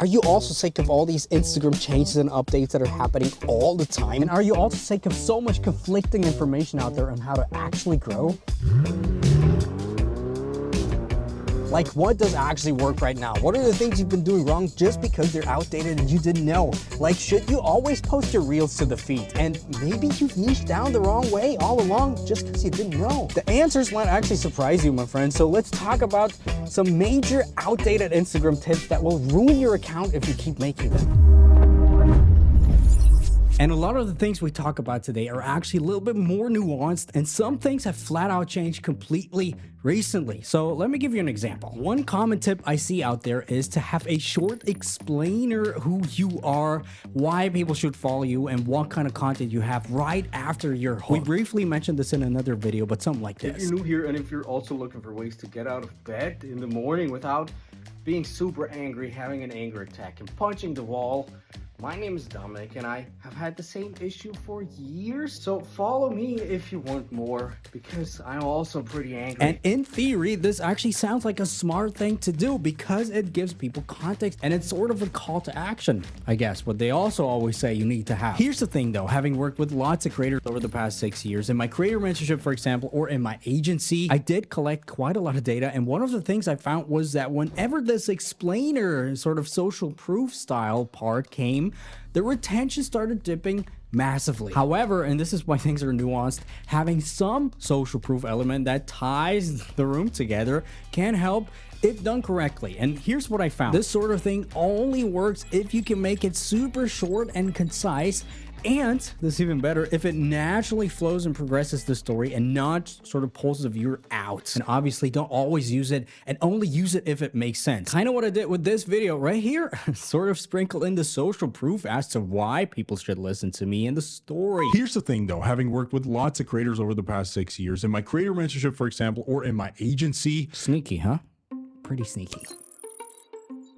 Are you also sick of all these Instagram changes and updates that are happening all the time? And are you also sick of so much conflicting information out there on how to actually grow? Like, what does actually work right now? What are the things you've been doing wrong just because they're outdated and you didn't know? Like, should you always post your reels to the feed? And maybe you've niched down the wrong way all along just because you didn't know. The answers might actually surprise you, my friend. So let's talk about some major outdated Instagram tips that will ruin your account if you keep making them. And a lot of the things we talk about today are actually a little bit more nuanced, and some things have flat out changed completely recently. So let me give you an example. One common tip I see out there is to have a short explainer who you are, why people should follow you, and what kind of content you have right after your hook. We briefly mentioned this in another video, but something like this. If you're new here and if you're also looking for ways to get out of bed in the morning without being super angry, having an anger attack, and punching the wall, my name is Dominic and I have had the same issue for years. So follow me if you want more, because I'm also pretty angry. And in theory, this actually sounds like a smart thing to do because it gives people context and it's sort of a call to action, I guess, what they also always say you need to have. Here's the thing though, having worked with lots of creators over the past 6 years, in my creator mentorship, for example, or in my agency, I did collect quite a lot of data. And one of the things I found was that whenever this explainer sort of social proof style part came, the retention started dipping massively. However, and this is why things are nuanced, having some social proof element that ties the room together can help if done correctly. And here's what I found. This sort of thing only works if you can make it super short and concise. And this is even better if it naturally flows and progresses the story and not sort of pulls the viewer out. And obviously don't always use it and only use it if it makes sense. Kind of what I did with this video right here. Sort of sprinkle in the social proof as to why people should listen to me in the story. Here's the thing though, having worked with lots of creators over the past 6 years, in my creator mentorship, for example, or in my agency. Sneaky, huh? Pretty sneaky.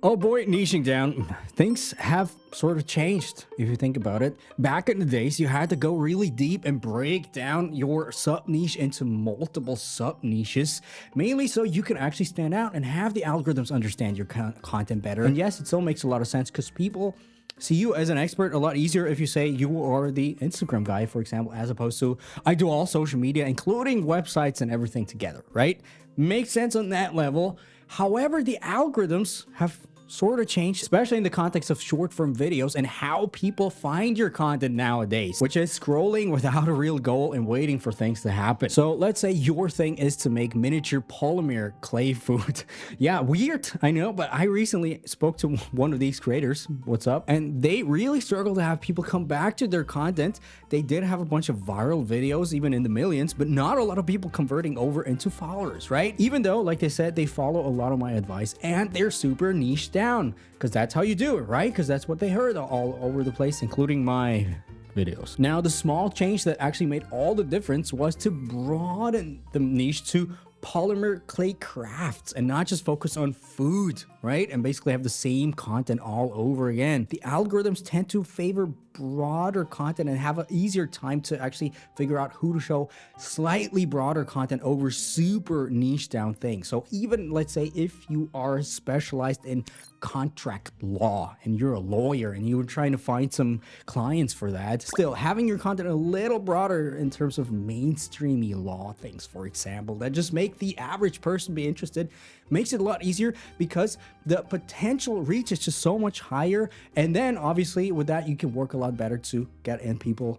Oh boy, niching down. Things have sort of changed if you think about it. Back in the days, you had to go really deep and break down your sub niche into multiple sub niches, mainly so you can actually stand out and have the algorithms understand your content better. And yes, it still makes a lot of sense because people see you as an expert a lot easier if you say you are the Instagram guy, for example, as opposed to I do all social media, including websites and everything together, right? Makes sense on that level. However, the algorithms have sort of changed, especially in the context of short form videos and how people find your content nowadays, which is scrolling without a real goal and waiting for things to happen. So let's say your thing is to make miniature polymer clay food. Yeah, weird, I know, but I recently spoke to one of these creators, what's up, and they really struggle to have people come back to their content. They did have a bunch of viral videos, even in the millions, but not a lot of people converting over into followers, right? Even though, like they said, they follow a lot of my advice and they're super niche down, because that's how you do it, right? Because that's what they heard all over the place, including my videos. Now, the small change that actually made all the difference was to broaden the niche to polymer clay crafts and not just focus on food, right? And basically have the same content all over again. The algorithms tend to favor broader content and have an easier time to actually figure out who to show slightly broader content over super niche down things. So even, let's say, if you are specialized in contract law and you're a lawyer and you were trying to find some clients for that, still having your content a little broader in terms of mainstreamy law things, for example, that just make the average person be interested, makes it a lot easier because the potential reach is just so much higher. And then obviously with that, you can work a lot better to get in people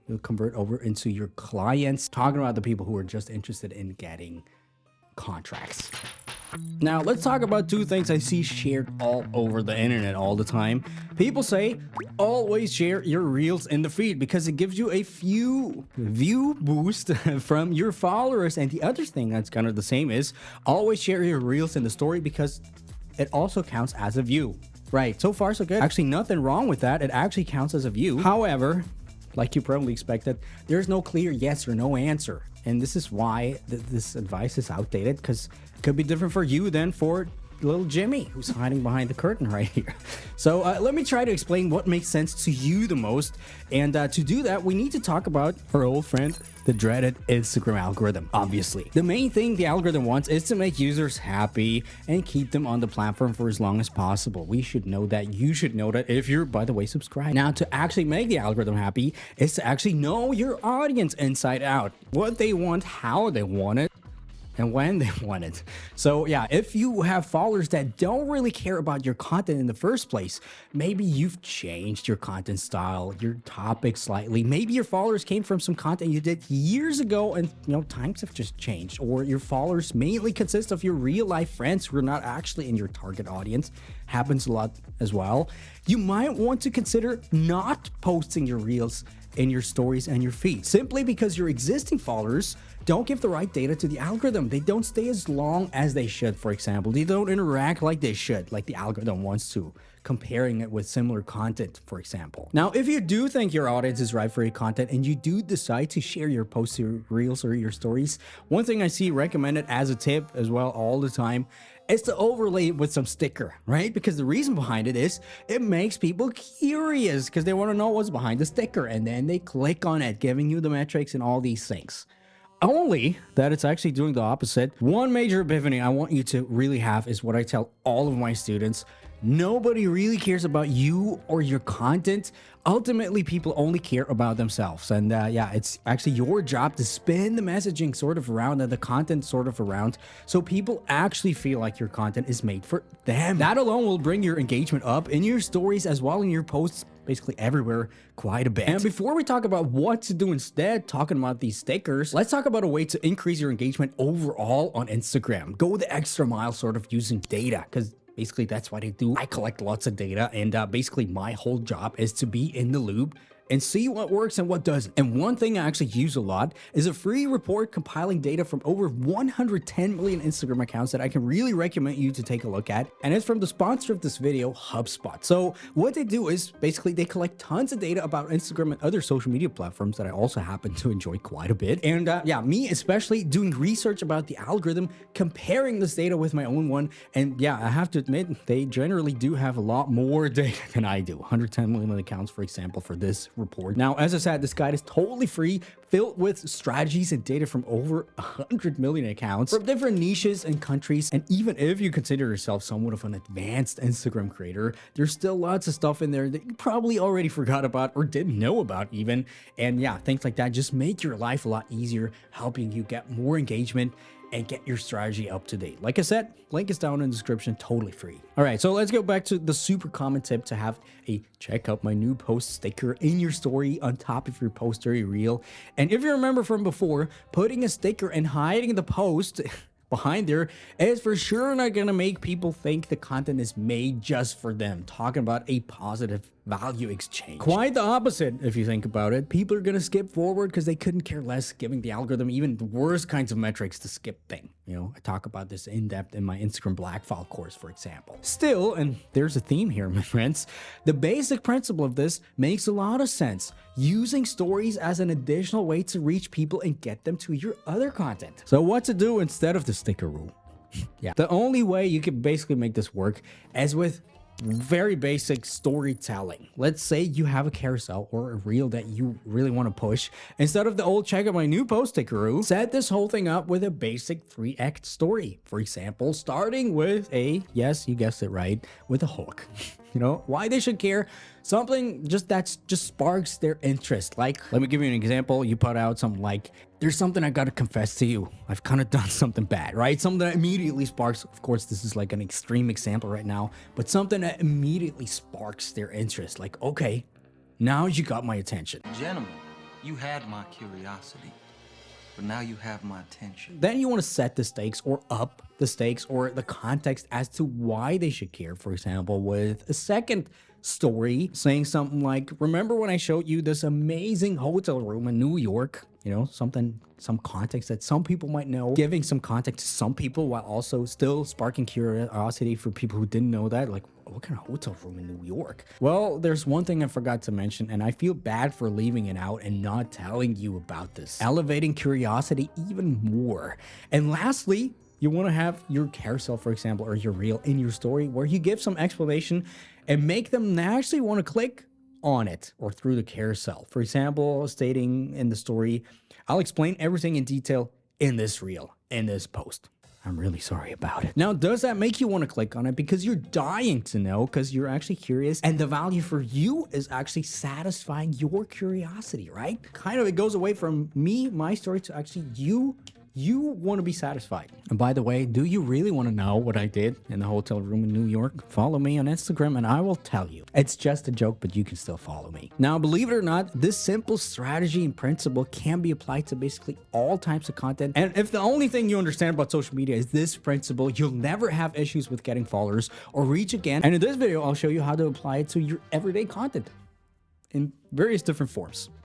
who convert over into your clients, talking about the people who are just interested in getting contracts. Now, let's talk about two things I see shared all over the internet all the time. People say, always share your reels in the feed because it gives you a few view boost from your followers. And the other thing that's kind of the same is always share your reels in the story because it also counts as a view. Right, so far so good. Actually, nothing wrong with that. It actually counts as a view. However, like you probably expected, there's no clear yes or no answer. And this is why this advice is outdated, because it could be different for you than for little Jimmy who's hiding behind the curtain right here. So let me try to explain what makes sense to you the most. And to do that, we need to talk about our old friend, the dreaded Instagram algorithm. Obviously, the main thing the algorithm wants is to make users happy and keep them on the platform for as long as possible. We should know that. You should know that if you're, by the way, subscribed. Now, to actually make the algorithm happy is to actually know your audience inside out, what they want, how they want it, and when they want it. So yeah, if you have followers that don't really care about your content in the first place, maybe you've changed your content style, your topic slightly. Maybe your followers came from some content you did years ago and times have just changed, or your followers mainly consist of your real life friends who are not actually in your target audience. Happens a lot as well. You might want to consider not posting your reels in your stories and your feed, simply because your existing followers don't give the right data to the algorithm. They don't stay as long as they should, for example. They don't interact like they should, like the algorithm wants to, comparing it with similar content, for example. Now, if you do think your audience is right for your content and you do decide to share your posts, your reels, or your stories, one thing I see recommended as a tip as well all the time is to overlay it with some sticker, right? Because the reason behind it is it makes people curious because they want to know what's behind the sticker, and then they click on it, giving you the metrics and all these things. Only that it's actually doing the opposite. One major epiphany I want you to really have is what I tell all of my students. Nobody really cares about you or your content. Ultimately, people only care about themselves. And yeah, it's actually your job to spin the messaging sort of around and the content sort of around, so people actually feel like your content is made for them. That alone will bring your engagement up in your stories as well in your posts, basically everywhere, quite a bit. And before we talk about what to do instead, talking about these stickers, let's talk about a way to increase your engagement overall on Instagram. Go the extra mile sort of using data, because basically that's what I do. I collect lots of data, and basically my whole job is to be in the loop and see what works and what doesn't. And one thing I actually use a lot is a free report compiling data from over 110 million Instagram accounts that I can really recommend you to take a look at. And it's from the sponsor of this video, HubSpot. So what they do is basically they collect tons of data about Instagram and other social media platforms that I also happen to enjoy quite a bit. And yeah, me especially doing research about the algorithm, comparing this data with my own one. And yeah, I have to admit, they generally do have a lot more data than I do. 110 million accounts, for example, for this report. Now, as I said, this guide is totally free, filled with strategies and data from over 100 million accounts from different niches and countries. And even if you consider yourself somewhat of an advanced Instagram creator, there's still lots of stuff in there that you probably already forgot about or didn't know about even. And yeah, things like that just make your life a lot easier, helping you get more engagement and get your strategy up to date. Like I said, link is down in the description, totally free. All right, so let's go back to the super common tip to have a check out my new post sticker in your story on top of your post or your reel. And if you remember from before, putting a sticker and hiding the post behind there is for sure not gonna make people think the content is made just for them. Talking about a positive value exchange. Quite the opposite, if you think about it. People are gonna skip forward because they couldn't care less, giving the algorithm even the worst kinds of metrics to skip thing. I talk about this in depth in my Instagram black file course, for example. Still, and there's a theme here, my friends, the basic principle of this makes a lot of sense. Using stories as an additional way to reach people and get them to your other content. So what to do instead of the sticker rule? Yeah, the only way you can basically make this work is with very basic storytelling. Let's say you have a carousel or a reel that you really want to push. Instead of the old check out my new post sticker rule, set this whole thing up with a basic 3-act story. For example, starting with yes, you guessed it right, with a hook. Why they should care, something that sparks their interest. Like, let me give you an example. You put out something like, there's something I gotta confess to you. I've kind of done something bad, right? Something that immediately sparks, of course, this is like an extreme example right now, but something that immediately sparks their interest. Like, okay, now you got my attention. Gentlemen, you had my curiosity, but now you have my attention. Then you want to set the stakes or up the stakes or the context as to why they should care. For example, with a second story saying something like, remember when I showed you this amazing hotel room in New York? Some context that some people might know, giving some context to some people while also still sparking curiosity for people who didn't know that. Like, what kind of hotel room in New York? Well, there's one thing I forgot to mention, and I feel bad for leaving it out and not telling you about this. Elevating curiosity even more. And lastly, You want to have your carousel, for example, or your reel in your story where you give some explanation and make them naturally want to click on it or through the carousel. For example, stating in the story, I'll explain everything in detail in this reel, in this post. I'm really sorry about it. Now, does that make you want to click on it? Because you're dying to know, because you're actually curious, and the value for you is actually satisfying your curiosity, right? Kind of, it goes away from me, my story, to actually you. You want to be satisfied. And by the way, do you really want to know what I did in the hotel room in New York? Follow me on Instagram and I will tell you. It's just a joke, but you can still follow me. Now, believe it or not, this simple strategy and principle can be applied to basically all types of content. And if the only thing you understand about social media is this principle, you'll never have issues with getting followers or reach again. And in this video, I'll show you how to apply it to your everyday content in various different forms.